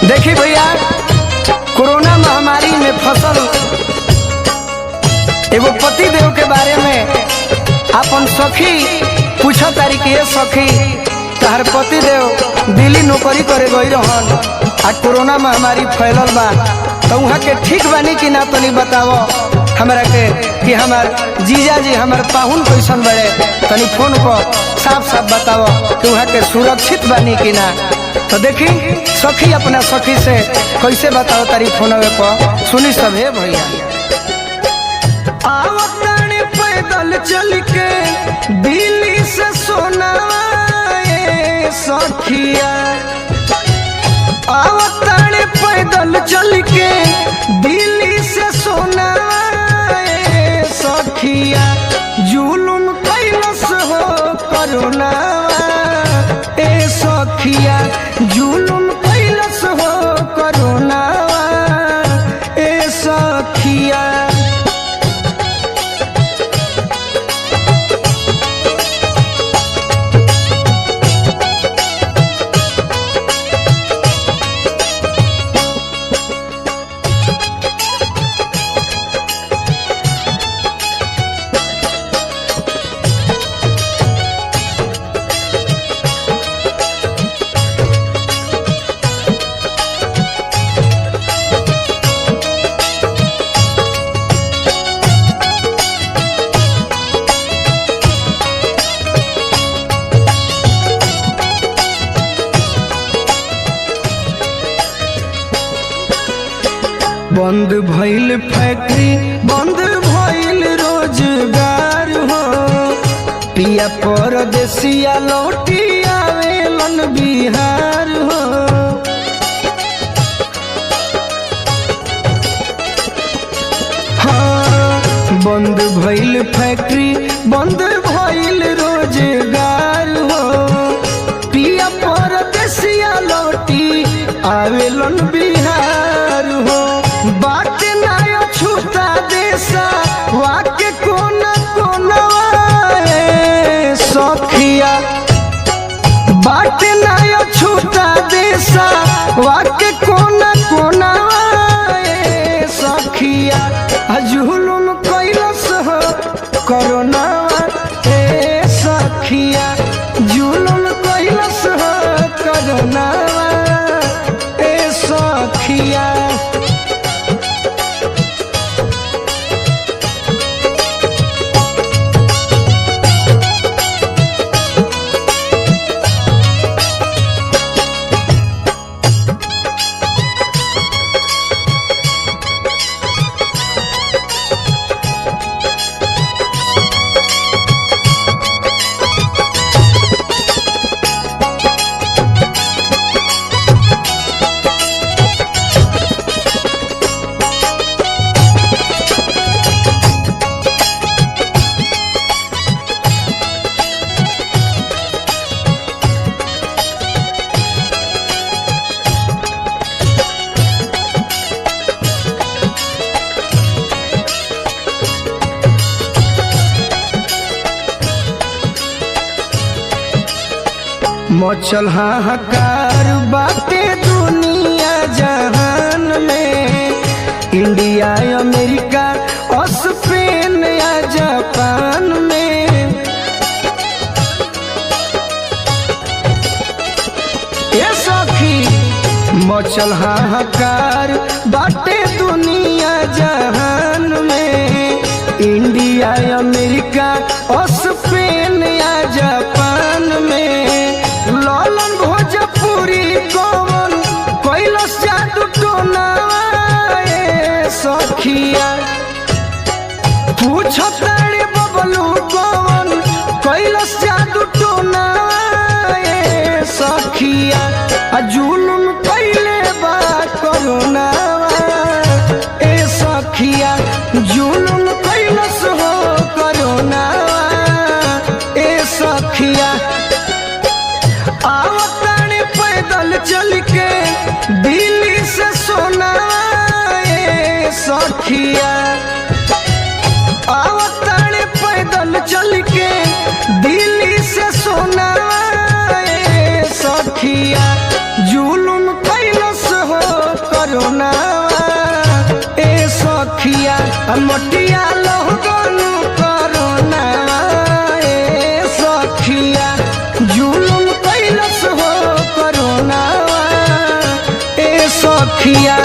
देखी भैया, कोरोना महामारी में फसल एगो पति देव के बारे में अपन सखी पूछा तारी कि ये सखी तहर पति देव दिल्ली नौकरी करे गई रहन आ कोरोना महामारी फैलल बा तो वहाँ के ठीक बानी कि ना तनी बताओ हमरा के कि हमार जीजा जी हमार पाहुन कैसन बड़े, तनी फोन पर साफ साफ बताओ कि वहाँ के सुरक्षित बानी कि ना। तो देखी सखी अपना सखी से कैसे बताओ तारी फोनवे पर, सुनी सब है भैया। आवताने पैदल चल के दिल्ली से सोना सखिया, आवताने पैदल चल के दिल्ली से सोना सखिया, जुलुम कैलस हो करुणा ए सखिया, जुलुम कैलस हो करुणा ए सखिया। बंद भइल फैक्ट्री, बंद भइल रोजगार हो, पिया परदेसिया लौटी आवेलन बिहार हो। हाँ, बंद भइल फैक्ट्री, बंद भइल रोजगार हो, पिया परदेसिया लौटी आवेलन बिहार हो। बात नायो छूटा देसा वाके कोना कोना सखिया, बात नायो छूटा देसा वाके कोना कोना सखिया, जुलुम कैलस हो करुणा ए सखिया, जुलुम कैलस हो करुणा ए सखिया। मचल हाहाकार बाटे दुनिया जहान में, इंडिया अमेरिका स्पेन या जापान में। ये सखी मचल हाहाकार बाटे दुनिया जहान में, इंडिया अमेरिका स्पेन या जापान में। लालन भोजपुरी कौन कैलस जादू टोना सखिया, पूछो तारे बबलू कौन कैलस जादू टोना सखिया, जुलुम कैले बा करुणा ए सखिया, जुलुम कैलस हो करुणा ए सखिया। आवताने पैदल चल के दिल्ली से सोना सखिया, आवताने पैदल चल के दिल्ली से सोना सखिया, जुलुम कैलस हो अखिया मोटिया लोगन कोरोना ए सखिया जुलुम कैलस हो कोरोना ए सखिया